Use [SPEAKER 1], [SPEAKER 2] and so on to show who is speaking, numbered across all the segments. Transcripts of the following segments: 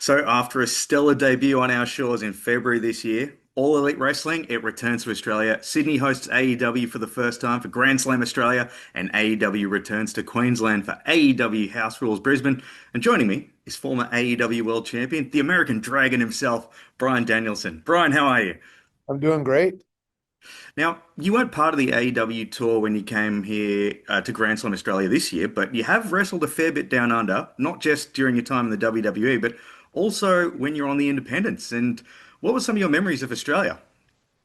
[SPEAKER 1] So, after a stellar debut on our shores in February this year, All Elite Wrestling, it returns to Australia. Sydney hosts AEW for the first time for Grand Slam Australia, and AEW returns to Queensland for AEW House Rules Brisbane. And joining me is former AEW World Champion, the American Dragon himself, Bryan Danielson. Bryan, how are you?
[SPEAKER 2] I'm doing great.
[SPEAKER 1] Now, you weren't part of the AEW tour when you came here to Grand Slam Australia this year, but you have wrestled a fair bit down under, not just during your time in the WWE, but also when you're on the independents. And what were some of your memories of Australia?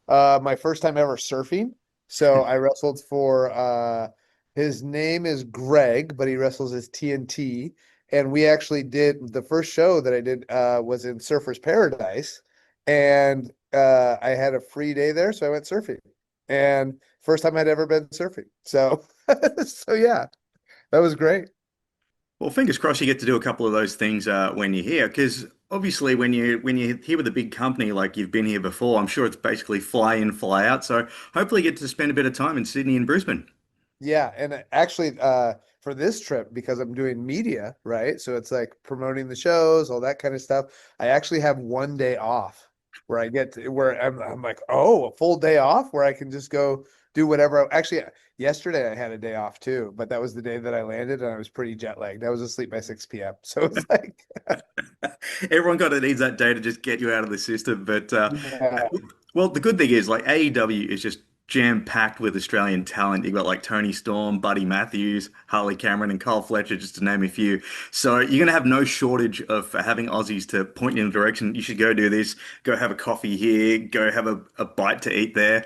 [SPEAKER 2] My first time ever surfing. So I wrestled for his name is Greg, but he wrestles as TNT. And we actually did the first show that I did was in Surfer's Paradise. And I had a free day there, so I went surfing. And first time I'd ever been surfing. So so yeah, that was great.
[SPEAKER 1] Well, fingers crossed you get to do a couple of those things when you're here, because obviously when you're here with a big company like you've been here before, I'm sure it's basically fly in, fly out. So hopefully you get to spend a bit of time in Sydney and Brisbane.
[SPEAKER 2] Yeah, and actually, for this trip, because I'm doing media, right? So it's like promoting the shows, all that kind of stuff. I actually have one day off where where I'm like, oh, a full day off where I can just go do whatever. Actually, yesterday I had a day off too, but that was the day that I landed and I was pretty jet lagged. I was asleep by 6 p.m. So it's like,
[SPEAKER 1] Everyone kind of needs that day to just get you out of the system. But
[SPEAKER 2] yeah,
[SPEAKER 1] well, the good thing is like AEW is just jam-packed with Australian talent. You've got like Tony Storm, Buddy Matthews, Harley Cameron, and Kyle Fletcher, just to name a few. So you're gonna have no shortage of having Aussies to point you in the direction. You should go do this, go have a coffee here, go have a bite to eat there.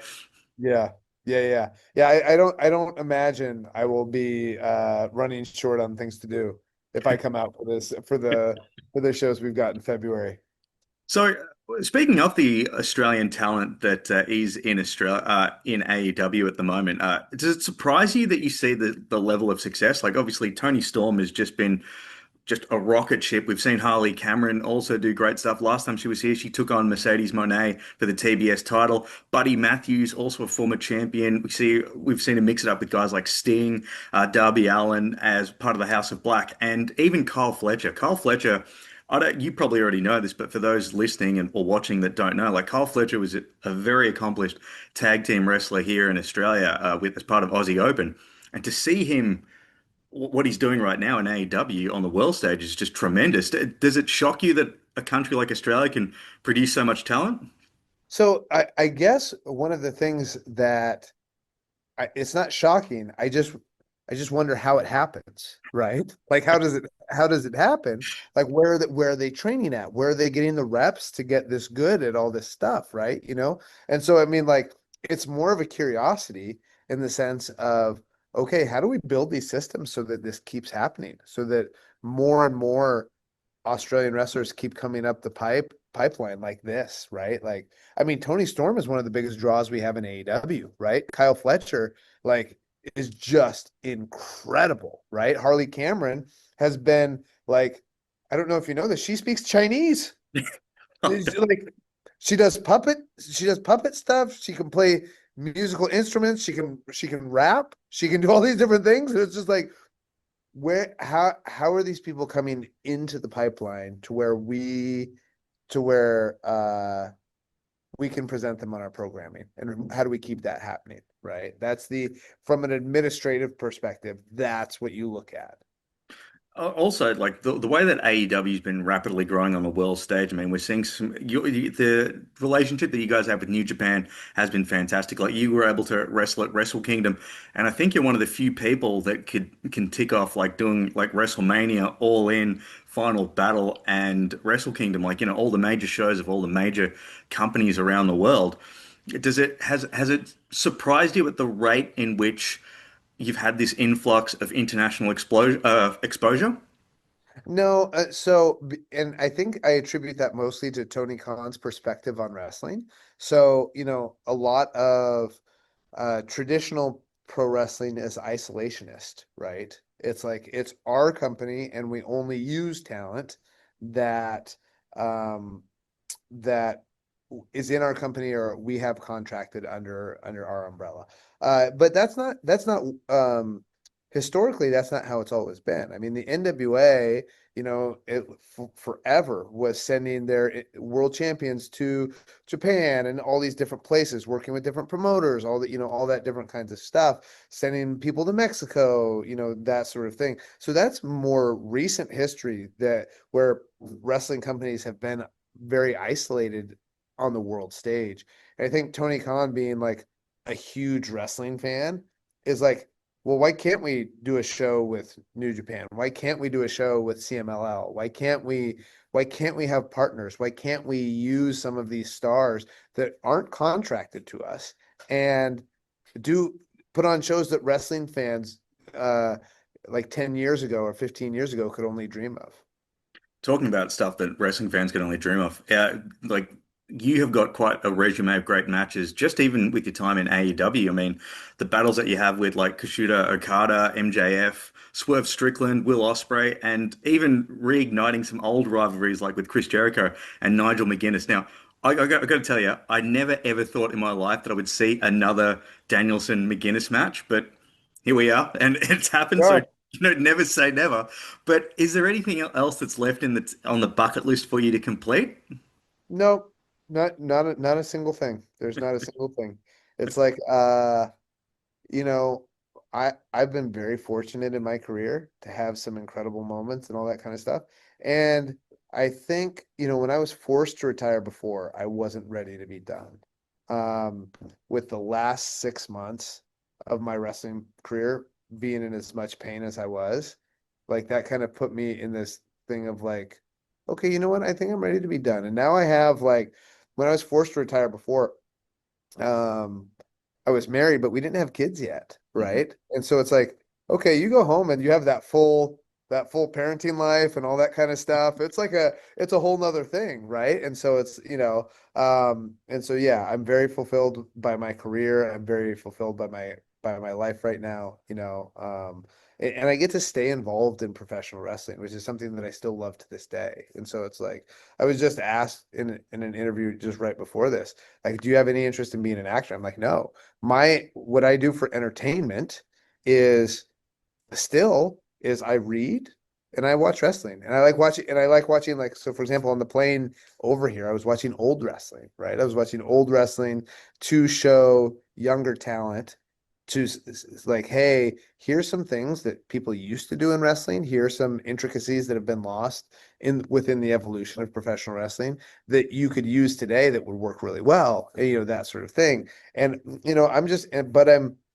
[SPEAKER 2] yeah, yeah. I don't imagine I will be running short on things to do if I come out for this for the shows we've got in February.
[SPEAKER 1] So, speaking of the Australian talent that is in Australia, in AEW at the moment, does it surprise you that you see the level of success? Like, obviously, Tony Storm has just been just a rocket ship. We've seen Harley Cameron also do great stuff. Last time she was here, she took on Mercedes Moné for the TBS title. Buddy Matthews, also a former champion. We've seen him mix it up with guys like Sting, Darby Allin as part of the House of Black, and even Kyle Fletcher. Kyle Fletcher. I don't, you probably already know this, but for those listening and or watching that don't know, like Kyle Fletcher was a very accomplished tag team wrestler here in Australia with as part of Aussie Open, and to see him what he's doing right now in AEW on the world stage is just tremendous. Does it shock you that a country like Australia can produce so much talent?
[SPEAKER 2] So I guess one of the things that it's not shocking. I just wonder how it happens, right? Like how does it happen? Like where are they training at? Where are they getting the reps to get this good at all this stuff, right? You know? And so I mean like it's more of a curiosity in the sense of okay, how do we build these systems so that this keeps happening? So that more and more Australian wrestlers keep coming up the pipeline like this, right? Like, I mean, Tony Storm is one of the biggest draws we have in AEW, right? Kyle Fletcher, like, is just incredible, right? Harley Cameron has been like, I don't know if you know this, she speaks Chinese. Like, she does puppet stuff. She can play musical instruments. She can rap. She can do all these different things. And it's just like, where how are these people coming into the pipeline to where we can present them on our programming, and how do we keep that happening, right? That's the from an administrative perspective, that's what you look at.
[SPEAKER 1] Also, like the way that AEW has been rapidly growing on the world stage, I mean, we're seeing the relationship that you guys have with New Japan has been fantastic. Like you were able to wrestle at Wrestle Kingdom, and I think you're one of the few people that can tick off like doing like WrestleMania, All In, Final Battle, and Wrestle Kingdom, like all the major shows of all the major companies around the world. Has it surprised you at the rate in which you've had this influx of international exposure?
[SPEAKER 2] No, and I think I attribute that mostly to Tony Khan's perspective on wrestling. So, you know, a lot of traditional pro wrestling is isolationist, right? It's like it's our company and we only use talent that um that is in our company or we have contracted under our umbrella. But that's not historically, that's not how it's always been. I mean, the NWA, forever was sending their world champions to Japan and all these different places, working with different promoters, all that, all that different kinds of stuff, sending people to Mexico, that sort of thing. So that's more recent history that where wrestling companies have been very isolated on the world stage. And I think Tony Khan being like a huge wrestling fan is like, well, why can't we do a show with New Japan? Why can't we do a show with CMLL? Why can't we have partners? Why can't we use some of these stars that aren't contracted to us and do put on shows that wrestling fans like 10 years ago or 15 years ago could only dream of?
[SPEAKER 1] Talking about stuff that wrestling fans can only dream of. Like you have got quite a resume of great matches, just even with your time in AEW. I mean, the battles that you have with like Kushida Okada, MJF, Swerve Strickland, Will Ospreay, and even reigniting some old rivalries like with Chris Jericho and Nigel McGuinness. Now, I got to tell you, I never ever thought in my life that I would see another Danielson McGuinness match, but here we are, and it's happened. So
[SPEAKER 2] Yeah.
[SPEAKER 1] never say never. But is there anything else that's left in the on the bucket list for you to complete?
[SPEAKER 2] No, not a single thing. There's not a single thing. It's like you know, I've been very fortunate in my career to have some incredible moments and all that kind of stuff. And I think, when I was forced to retire before, I wasn't ready to be done. Um, with the last 6 months of my wrestling career being in as much pain as I was, like that kind of put me in this thing of like, okay, you know what? I think I'm ready to be done. And now I have like, when I was forced to retire before, um, I was married, but we didn't have kids yet,
[SPEAKER 1] Mhm.
[SPEAKER 2] right? And so it's like, okay, you go home and you have that full parenting life and all that kind of stuff. It's a whole nother thing, right? And so and so yeah, I'm very fulfilled by my career. I'm very fulfilled by my life right now, and I get to stay involved in professional wrestling, which is something that I still love to this day. And so it's like I was just asked in an interview just right before this, like, do you have any interest in being an actor? I'm like, no. What I do for entertainment is still I read and I watch wrestling. And I like watching like, so for example, on the plane over here, I was watching old wrestling, right? I was watching old wrestling to show younger talent like, hey, here's some things that people used to do in wrestling. Here are some intricacies that have been lost in within the evolution of professional wrestling that you could use today that would work really well, and, that sort of thing. And,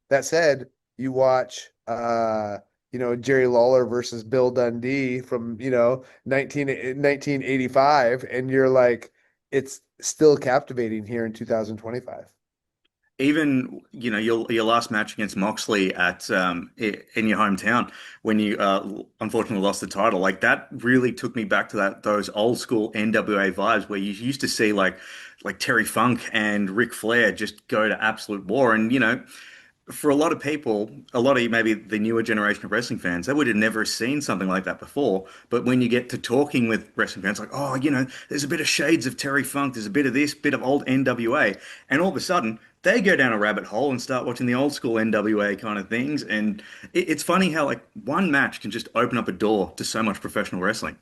[SPEAKER 2] that said, you watch, Jerry Lawler versus Bill Dundee from, 1985, and you're like, it's still captivating here in 2025.
[SPEAKER 1] Even, your last match against Moxley in your hometown when you unfortunately lost the title, like that really took me back to those old school NWA vibes where you used to see like Terry Funk and Ric Flair just go to absolute war. And for a lot of people, a lot of maybe the newer generation of wrestling fans, they would have never seen something like that before. But when you get to talking with wrestling fans, like, oh, there's a bit of shades of Terry Funk, there's a bit of this, bit of old NWA, and all of a sudden they go down a rabbit hole and start watching the old school NWA kind of things. And it's funny how like one match can just open up a door to so much professional wrestling.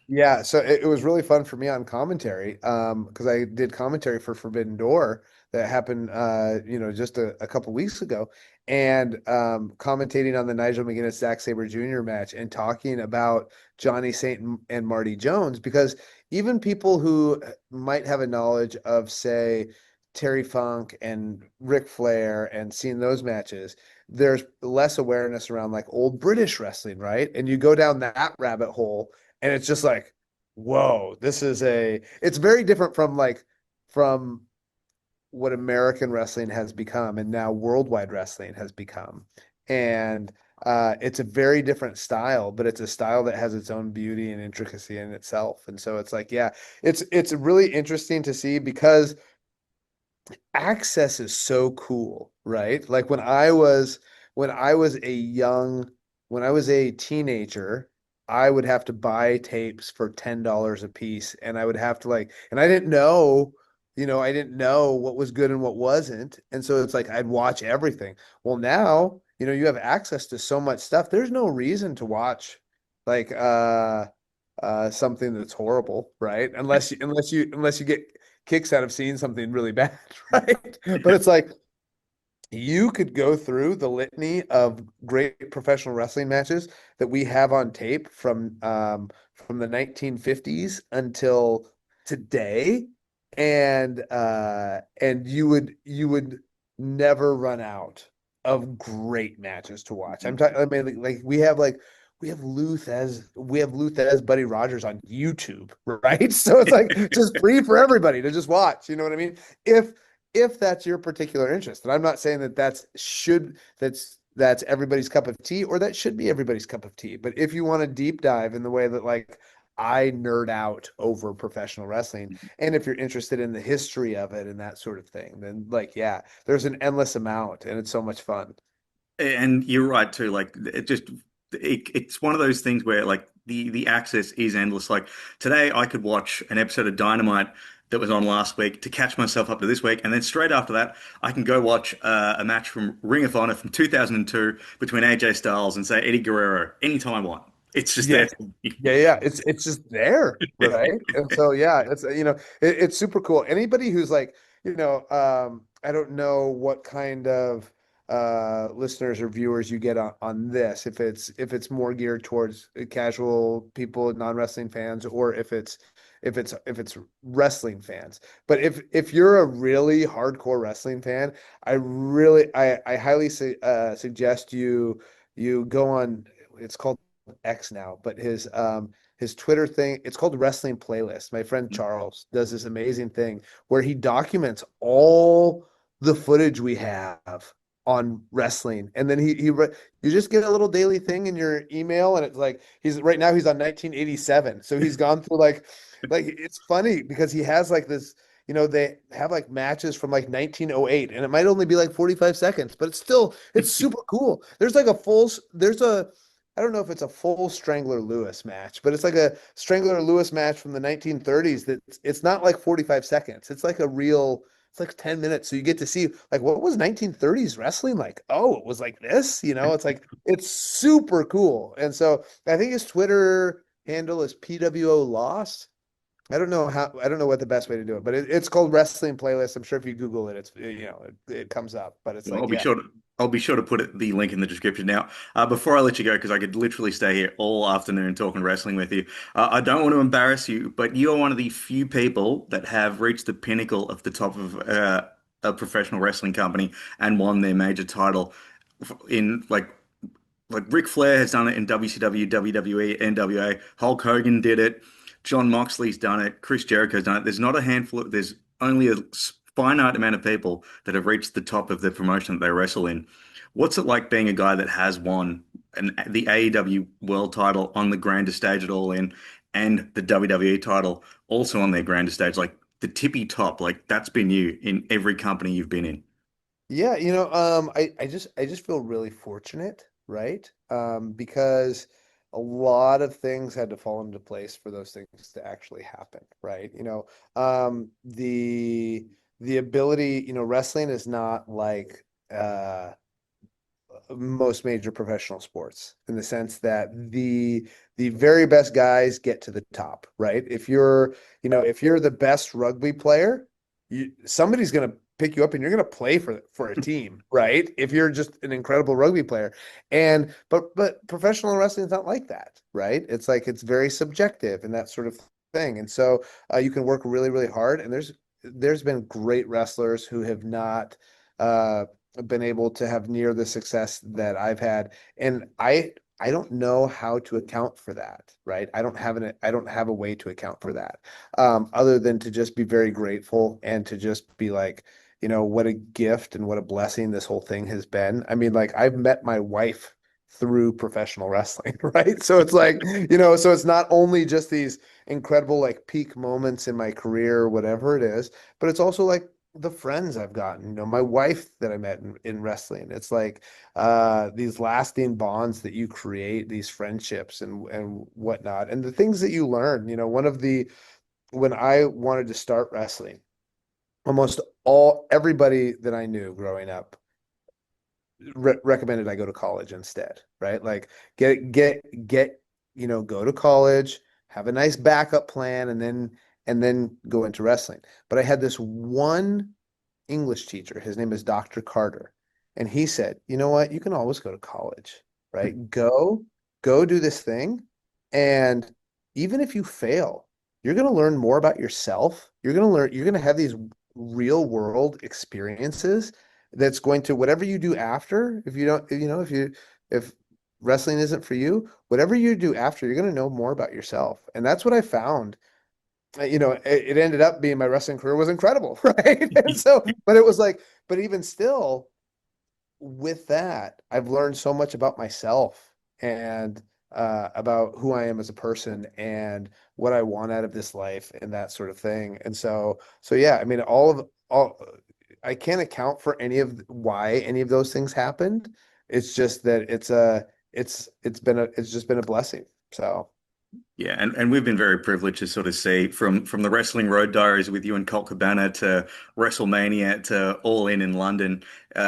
[SPEAKER 2] Yeah, so it was really fun for me on commentary, because I did commentary for Forbidden Door that happened, just a couple weeks ago, and commentating on the Nigel McGuinness Zack Sabre Jr. match and talking about Johnny Saint and Marty Jones, because even people who might have a knowledge of, say, Terry Funk and Ric Flair and seeing those matches, there's less awareness around like old British wrestling, right? And you go down that rabbit hole and it's just like, whoa, it's very different from what American wrestling has become and now worldwide wrestling has become. And it's a very different style, but it's a style that has its own beauty and intricacy in itself. And so it's like, yeah, it's really interesting to see because access is so cool, right? Like when I was a young when I was a teenager, I would have to buy tapes for $10 a piece, and I would have to and I didn't know what was good and what wasn't. And so it's like I'd watch everything. Well, now you have access to so much stuff. There's no reason to watch like something that's horrible, right? Unless you get kicks out of seeing something really bad, right? But it's like you could go through the litany of great professional wrestling matches that we have on tape from the 1950s until today, and you would never run out of great matches to watch. I'm talking. I mean, like we have Luthez Buddy Rogers on YouTube, right? So it's like just free for everybody to just watch. You know what I mean? If if that's your particular interest. And I'm not saying that that's everybody's cup of tea or that should be everybody's cup of tea. But if you want to deep dive in the way that like I nerd out over professional wrestling, and if you're interested in the history of it and that sort of thing, then like yeah, there's an endless amount and it's so much fun.
[SPEAKER 1] And you're right too. Like it's one of those things where like the access is endless. Like today, I could watch an episode of Dynamite that was on last week to catch myself up to this week, and then straight after that, I can go watch a match from Ring of Honor from 2002 between AJ Styles and say Eddie Guerrero anytime I want. It's just there.
[SPEAKER 2] Yes. Yeah. It's just there, right? And so yeah, it's super cool. Anybody who's like, I don't know what kind of listeners or viewers you get on this, if it's more geared towards casual people, non-wrestling fans, or if it's wrestling fans. But if you're a really hardcore wrestling fan, I highly suggest you go on. It's called X now, but his Twitter thing, it's called Wrestling Playlist. My friend Charles does this amazing thing where he documents all the footage we have on wrestling. And then you just get a little daily thing in your email, and it's like he's on 1987. So he's gone through like it's funny because he has like this, they have like matches from like 1908, and it might only be like 45 seconds, but it's super cool. There's a I don't know if it's a full Strangler Lewis match, but it's like a Strangler Lewis match from the 1930s that it's not like 45 seconds. It's like 10 minutes. So you get to see like what was 1930s wrestling like? Oh, it was like this, it's like it's super cool. And so I think his Twitter handle is PWO Lost. I don't know what the best way to do it, but it's called Wrestling Playlist. I'm sure if you Google it, it comes up, but it's
[SPEAKER 1] Well,
[SPEAKER 2] like, yeah.
[SPEAKER 1] I'll be sure to put the link in the description now. Before I let you go, because I could literally stay here all afternoon talking wrestling with you. I don't want to embarrass you, but you are one of the few people that have reached the pinnacle of the top of a professional wrestling company and won their major title in like Ric Flair has done it in WCW, WWE, NWA. Hulk Hogan did it. John Moxley's done it. Chris Jericho's done it. There's not a handful. There's only a finite amount of people that have reached the top of the promotion that they wrestle in. What's it like being a guy that has won the AEW World Title on the grandest stage at All In, and the WWE title also on their grandest stage, like the tippy top? Like that's been you in every company you've been in.
[SPEAKER 2] Yeah, I just feel really fortunate, right? Because a lot of things had to fall into place for those things to actually happen, right? The ability, wrestling is not like most major professional sports in the sense that the very best guys get to the top, right? If you're the best rugby player, somebody's going to pick you up and you're going to play for a team, right? If you're just an incredible rugby player. But professional wrestling is not like that, right? It's like it's very subjective and that sort of thing. And so you can work really, really hard, and there's been great wrestlers who have not uh been able to have near the success that I've had. And I don't know how to account for that, right? I don't have a way to account for that. Other than to just be very grateful and to just be like, what a gift and what a blessing this whole thing has been. I mean, like I've met my wife through professional wrestling, right? So it's like, so it's not only just these incredible like peak moments in my career or whatever it is, but it's also like the friends I've gotten, my wife that I met in wrestling. It's like these lasting bonds that you create, these friendships and whatnot, and the things that you learn. When I wanted to start wrestling, almost everybody that I knew growing up recommended I go to college instead, right? Like get, go to college, have a nice backup plan, and then go into wrestling. But I had this one English teacher. His name is Dr. Carter. And he said, you know what? You can always go to college, right? Go do this thing. And even if you fail, you're going to learn more about yourself. You're going to have these real world experiences that's going to, whatever you do after, if you don't, if wrestling isn't for you, whatever you do after, you're going to know more about yourself. And that's what I found. It ended up being, my wrestling career was incredible, right? And so, but it was like, but even still, with that, I've learned so much about myself and about who I am as a person and what I want out of this life and that sort of thing. And so yeah, I mean, I can't account for why any of those things happened. It's just that it's just been a blessing. So
[SPEAKER 1] Yeah, and we've been very privileged to sort of see from the Wrestling Road Diaries with you and Colt Cabana to WrestleMania to All In London.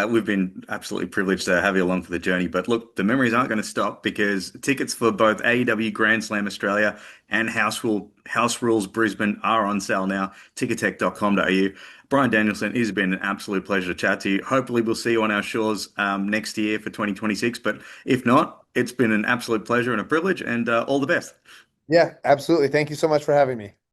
[SPEAKER 1] We've been absolutely privileged to have you along for the journey. But look, the memories aren't going to stop because tickets for both AEW Grand Slam Australia and House Rules Brisbane are on sale now. Ticketek.com.au. Bryan Danielson, it has been an absolute pleasure to chat to you. Hopefully, we'll see you on our shores next year for 2026. But if not, it's been an absolute pleasure and a privilege, and all the best.
[SPEAKER 2] yeah, absolutely. Thank you so much for having me.